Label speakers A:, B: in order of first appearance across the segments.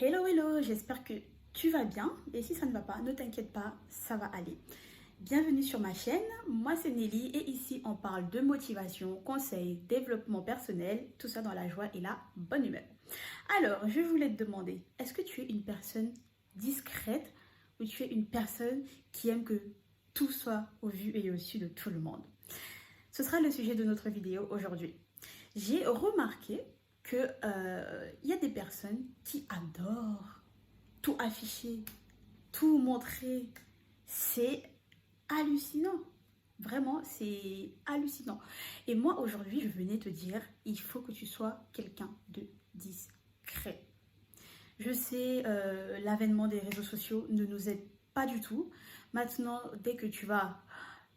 A: Hello, hello, j'espère que tu vas bien et si ça ne va pas, ne t'inquiète pas, ça va aller. Bienvenue sur ma chaîne, moi c'est Nelly et ici on parle de motivation, conseils, développement personnel, tout ça dans la joie et la bonne humeur. Alors, je voulais te demander, est-ce que tu es une personne discrète ou tu es une personne qui aime que tout soit au vu et au su de tout le monde? Ce sera le sujet de notre vidéo aujourd'hui. J'ai remarqué que y a des personnes qui adorent tout afficher, tout montrer. C'est hallucinant. Vraiment, c'est hallucinant. Et moi, aujourd'hui, je venais te dire, il faut que tu sois quelqu'un de discret. Je sais, l'avènement des réseaux sociaux ne nous aide pas du tout. Maintenant, dès que tu vas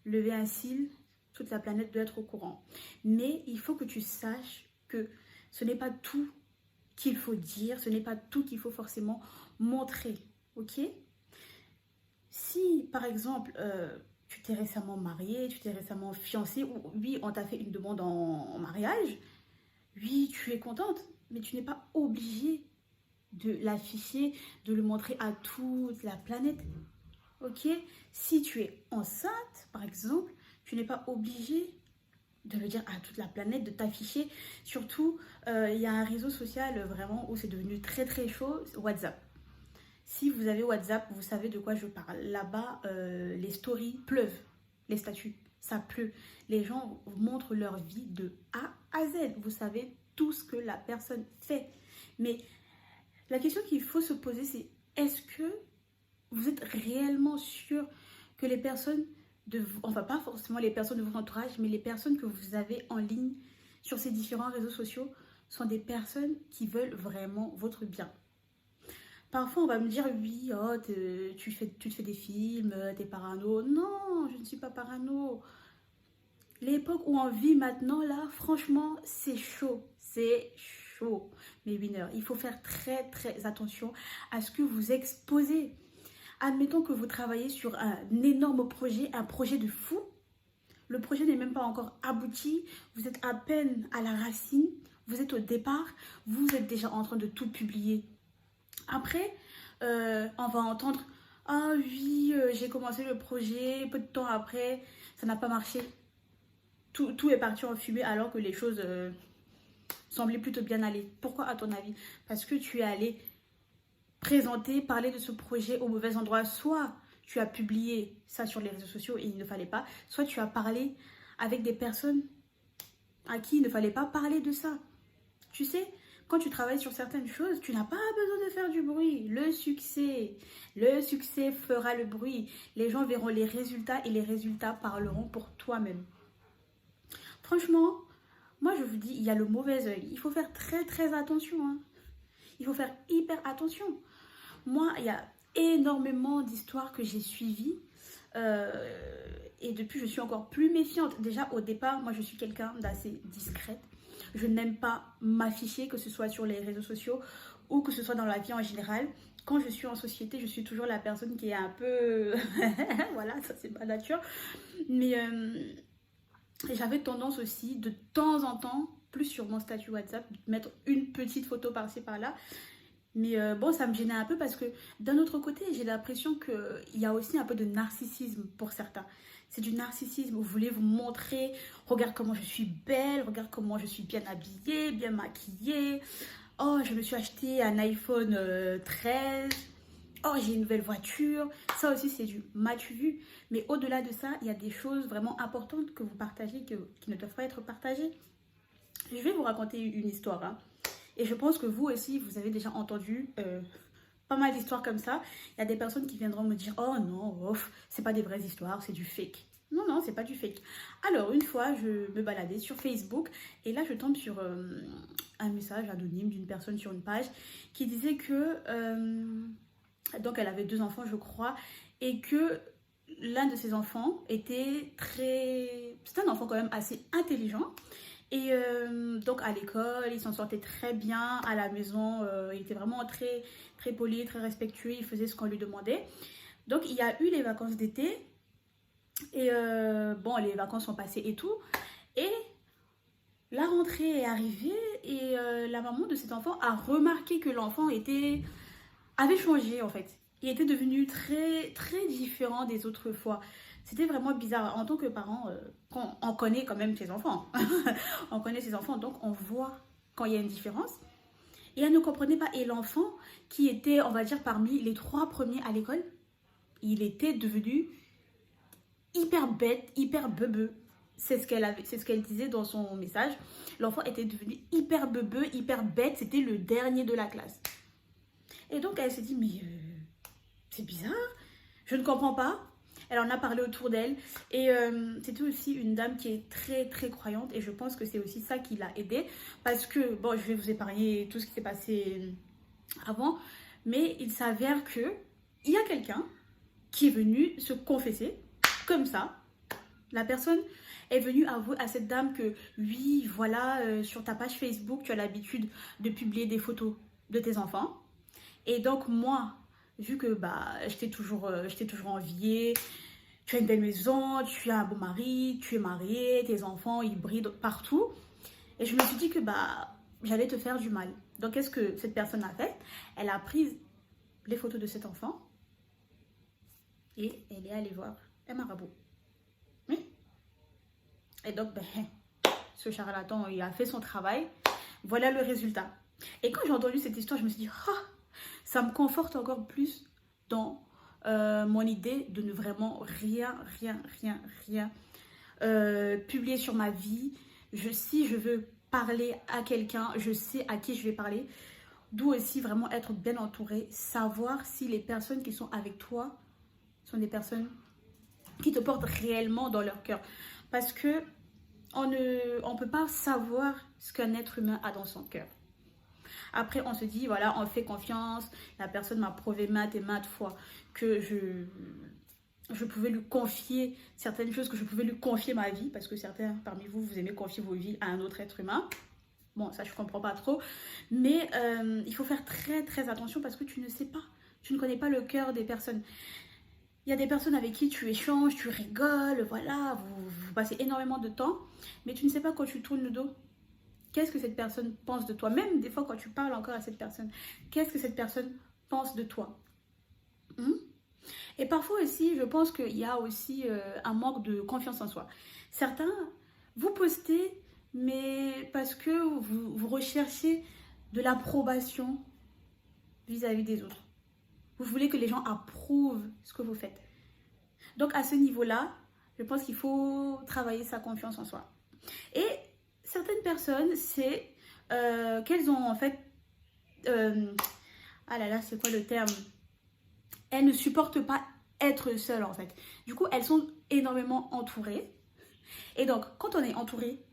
A: lever un cil, toute la planète doit être au courant. Mais il faut que tu saches que ce n'est pas tout qu'il faut dire, ce n'est pas tout qu'il faut forcément montrer, ok? Si, par exemple, tu t'es récemment marié, tu t'es récemment fiancé, ou oui, on t'a fait une demande en mariage, oui, tu es contente, mais tu n'es pas obligé de l'afficher, de le montrer à toute la planète, ok? Si tu es enceinte, par exemple, tu n'es pas obligé de le dire à toute la planète, de t'afficher. Surtout, il y a un réseau social vraiment où c'est devenu très très chaud, WhatsApp. Si vous avez WhatsApp, vous savez de quoi je parle. Là-bas, les stories pleuvent, les statuts, ça pleut. Les gens montrent leur vie de A à Z. Vous savez tout ce que la personne fait. Mais la question qu'il faut se poser, c'est est-ce que vous êtes réellement sûr que les personnes enfin pas forcément les personnes de votre entourage, mais les personnes que vous avez en ligne sur ces différents réseaux sociaux sont des personnes qui veulent vraiment votre bien? Parfois, on va me dire, oui, oh, tu te fais des films, t'es parano. Non, je ne suis pas parano. L'époque où on vit maintenant, là, franchement, c'est chaud. C'est chaud, mes winners. Il faut faire très, très attention à ce que vous exposez. Admettons que vous travaillez sur un énorme projet, un projet de fou. Le projet n'est même pas encore abouti. Vous êtes à peine à la racine. Vous êtes au départ. Vous êtes déjà en train de tout publier. Après, on va entendre « Ah oui, j'ai commencé le projet, peu de temps après, ça n'a pas marché. » Tout est parti en fumée alors que les choses semblaient plutôt bien aller. Pourquoi à ton avis? Parce que tu es allé présenter, parler de ce projet au mauvais endroit. Soit tu as publié ça sur les réseaux sociaux et il ne fallait pas, soit tu as parlé avec des personnes à qui il ne fallait pas parler de ça. Tu sais, quand tu travailles sur certaines choses, tu n'as pas besoin de faire du bruit. Le succès fera le bruit. Les gens verront les résultats et les résultats parleront pour toi-même. Franchement, moi je vous dis, il y a le mauvais œil. Il faut faire très très attention, hein. Il faut faire hyper attention. Moi, il y a énormément d'histoires que j'ai suivies. Et depuis, je suis encore plus méfiante. Déjà, au départ, moi, je suis quelqu'un d'assez discrète. Je n'aime pas m'afficher, que ce soit sur les réseaux sociaux ou que ce soit dans la vie en général. Quand je suis en société, je suis toujours la personne qui est un peu... voilà, ça c'est ma nature. Mais j'avais tendance aussi, de temps en temps, plus sur mon statut WhatsApp, de mettre une petite photo par-ci, par-là. Mais bon, ça me gênait un peu parce que d'un autre côté, j'ai l'impression qu'il y a aussi un peu de narcissisme pour certains. C'est du narcissisme, vous voulez vous montrer, regarde comment je suis belle, regarde comment je suis bien habillée, bien maquillée. Oh, je me suis acheté un iPhone 13. Oh, j'ai une nouvelle voiture. Ça aussi, c'est du m'as-tu vu. Mais au-delà de ça, il y a des choses vraiment importantes que vous partagez, qui ne doivent pas être partagées. Je vais vous raconter une histoire, hein. Et je pense que vous aussi, vous avez déjà entendu pas mal d'histoires comme ça. Il y a des personnes qui viendront me dire « Oh non, oh, c'est pas des vraies histoires, c'est du fake. » Non, non, c'est pas du fake. Alors, une fois, je me baladais sur Facebook et là, je tombe sur un message anonyme d'une personne sur une page qui disait que... donc, elle avait 2 enfants, je crois, et que l'un de ses enfants était très... C'était un enfant quand même assez intelligent. Et donc à l'école, il s'en sortait très bien. À la maison, il était vraiment très, très poli, très respectueux. Il faisait ce qu'on lui demandait. Donc il y a eu les vacances d'été. Et bon, les vacances sont passées et tout. Et la rentrée est arrivée. Et la maman de cet enfant a remarqué que l'enfant était avait changé en fait. Il était devenu très différent des autres fois. C'était vraiment bizarre. En tant que parent, on connaît quand même ses enfants. On connaît ses enfants, donc on voit quand il y a une différence. Et elle ne comprenait pas. Et l'enfant, qui était, on va dire, parmi les 3 premiers à l'école, il était devenu hyper bête, hyper beubeux. C'est ce qu'elle disait dans son message. L'enfant était devenu hyper beubeux, hyper bête. C'était le dernier de la classe. Et donc, elle s'est dit, mais c'est bizarre. Je ne comprends pas. Elle en a parlé autour d'elle. Et c'était aussi une dame qui est très croyante. Et je pense que c'est aussi ça qui l'a aidée. Parce que, bon, je vais vous épargner tout ce qui s'est passé avant. Mais il s'avère que il y a quelqu'un qui est venu se confesser comme ça. La personne est venue avouer à cette dame que oui, voilà, sur ta page Facebook, tu as l'habitude de publier des photos de tes enfants. Et donc moi, vu que je t'ai toujours envié, tu as une belle maison, tu as un beau mari, tu es marié, tes enfants, ils brillent partout. Et je me suis dit que j'allais te faire du mal. Donc qu'est-ce que cette personne a fait? Elle a pris les photos de cet enfant et elle est allée voir un marabout. Oui. Et donc, ce charlatan, il a fait son travail. Voilà le résultat. Et quand j'ai entendu cette histoire, je me suis dit, ça me conforte encore plus dans mon idée de ne vraiment rien publier sur ma vie. Si je veux parler à quelqu'un, je sais à qui je vais parler. D'où aussi vraiment être bien entouré, savoir si les personnes qui sont avec toi sont des personnes qui te portent réellement dans leur cœur. Parce que on ne peut pas savoir ce qu'un être humain a dans son cœur. Après, on se dit, voilà, on fait confiance. La personne m'a prouvé maintes et maintes fois que je pouvais lui confier certaines choses, que je pouvais lui confier ma vie. Parce que certains parmi vous, vous aimez confier vos vies à un autre être humain. Bon, ça, je ne comprends pas trop. Mais il faut faire très attention parce que tu ne sais pas. Tu ne connais pas le cœur des personnes. Il y a des personnes avec qui tu échanges, tu rigoles, voilà, vous passez énormément de temps. Mais tu ne sais pas quand tu tournes le dos. Qu'est-ce que cette personne pense de toi? Même des fois quand tu parles encore à cette personne, qu'est-ce que cette personne pense de toi? Et parfois aussi, je pense qu'il y a aussi un manque de confiance en soi. Certains, vous postez, mais parce que vous recherchez de l'approbation vis-à-vis des autres. Vous voulez que les gens approuvent ce que vous faites. Donc à ce niveau-là, je pense qu'il faut travailler sa confiance en soi. Et certaines personnes, c'est qu'elles ont en fait... ah là là, c'est quoi le terme? Elles ne supportent pas être seules en fait. Du coup, elles sont énormément entourées. Et donc, quand on est entouré,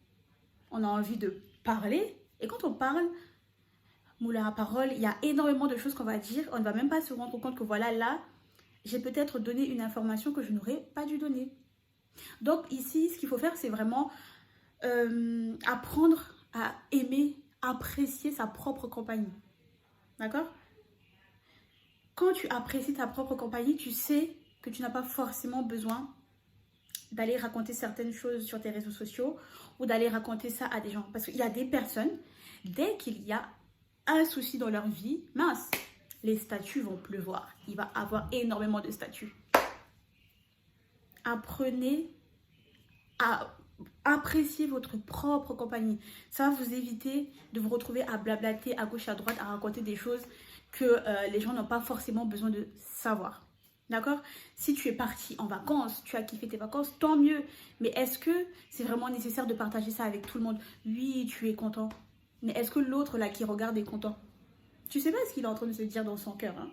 A: on a envie de parler. Et quand on parle, moulin à parole, il y a énormément de choses qu'on va dire. On ne va même pas se rendre compte que voilà, là, j'ai peut-être donné une information que je n'aurais pas dû donner. Donc ici, ce qu'il faut faire, c'est vraiment apprendre à aimer, apprécier sa propre compagnie. D'accord? Quand tu apprécies ta propre compagnie, tu sais que tu n'as pas forcément besoin d'aller raconter certaines choses sur tes réseaux sociaux ou d'aller raconter ça à des gens. Parce qu'il y a des personnes, dès qu'il y a un souci dans leur vie, mince, les statuts vont pleuvoir. Il va y avoir énormément de statuts. Apprenez à apprécier votre propre compagnie. Ça va vous éviter de vous retrouver à blablater à gauche, à droite, à raconter des choses que les gens n'ont pas forcément besoin de savoir. D'accord? Si tu es parti en vacances, tu as kiffé tes vacances, tant mieux. Mais est-ce que c'est vraiment nécessaire de partager ça avec tout le monde? Oui, tu es content. Mais est-ce que l'autre là qui regarde est content? Tu sais pas ce qu'il est en train de se dire dans son cœur. Hein?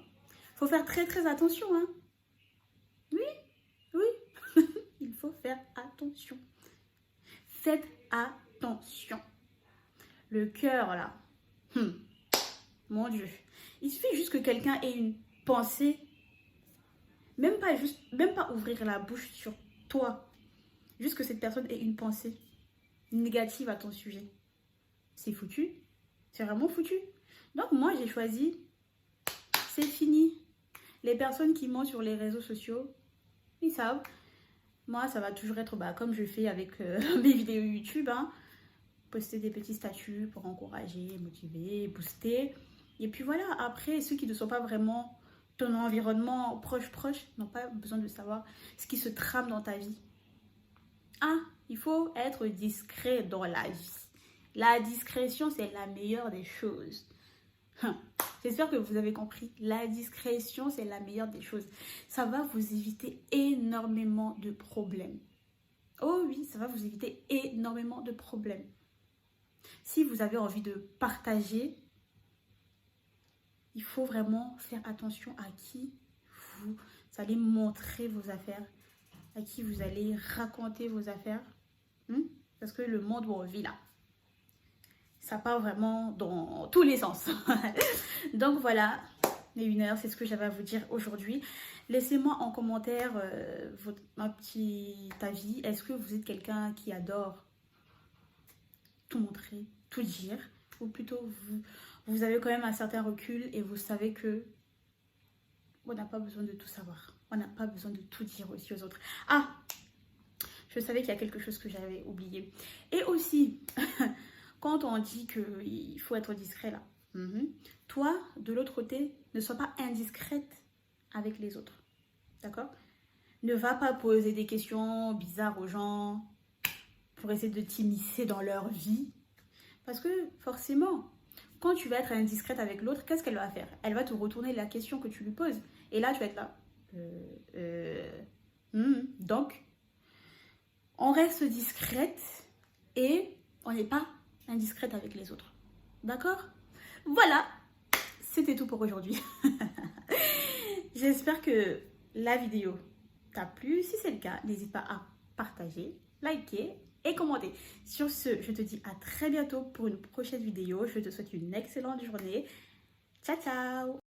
A: Faut faire très attention. Hein? Oui. Il faut faire attention. Faites attention. Le cœur là. Mon Dieu. Il suffit juste que quelqu'un ait une pensée. Même pas ouvrir la bouche sur toi. Juste que cette personne ait une pensée négative à ton sujet. C'est foutu. C'est vraiment foutu. Donc moi j'ai choisi, c'est fini. Les personnes qui mentent sur les réseaux sociaux, ils savent. Moi ça va toujours être comme je fais avec mes vidéos YouTube. Hein. Poster des petits statuts pour encourager, motiver, booster. Et puis voilà, après, ceux qui ne sont pas vraiment ton environnement proche n'ont pas besoin de savoir ce qui se trame dans ta vie. Ah, il faut être discret dans la vie. La discrétion, c'est la meilleure des choses. J'espère que vous avez compris. La discrétion, c'est la meilleure des choses. Ça va vous éviter énormément de problèmes. Oh oui, ça va vous éviter énormément de problèmes. Si vous avez envie de partager, il faut vraiment faire attention à qui vous allez montrer vos affaires, à qui vous allez raconter vos affaires. Parce que le monde où on vit là, ça part vraiment dans tous les sens. Donc voilà, les winners, c'est ce que j'avais à vous dire aujourd'hui. Laissez-moi en commentaire un petit avis. Est-ce que vous êtes quelqu'un qui adore tout montrer, tout dire, ou plutôt vous avez quand même un certain recul et vous savez que on n'a pas besoin de tout savoir. On n'a pas besoin de tout dire aussi aux autres. Ah, je savais qu'il y a quelque chose que j'avais oublié. Et aussi, quand on dit qu'il faut être discret là, toi, de l'autre côté, ne sois pas indiscrète avec les autres. D'accord? Ne va pas poser des questions bizarres aux gens pour essayer de t'immiscer dans leur vie. Parce que forcément, quand tu vas être indiscrète avec l'autre, qu'est-ce qu'elle va faire? Elle va te retourner la question que tu lui poses. Et là, tu vas être là. Donc, on reste discrète et on n'est pas indiscrète avec les autres. D'accord? Voilà, c'était tout pour aujourd'hui. J'espère que la vidéo t'a plu. Si c'est le cas, n'hésite pas à partager, liker et commenter. Sur ce, je te dis à très bientôt pour une prochaine vidéo. Je te souhaite une excellente journée. Ciao, ciao!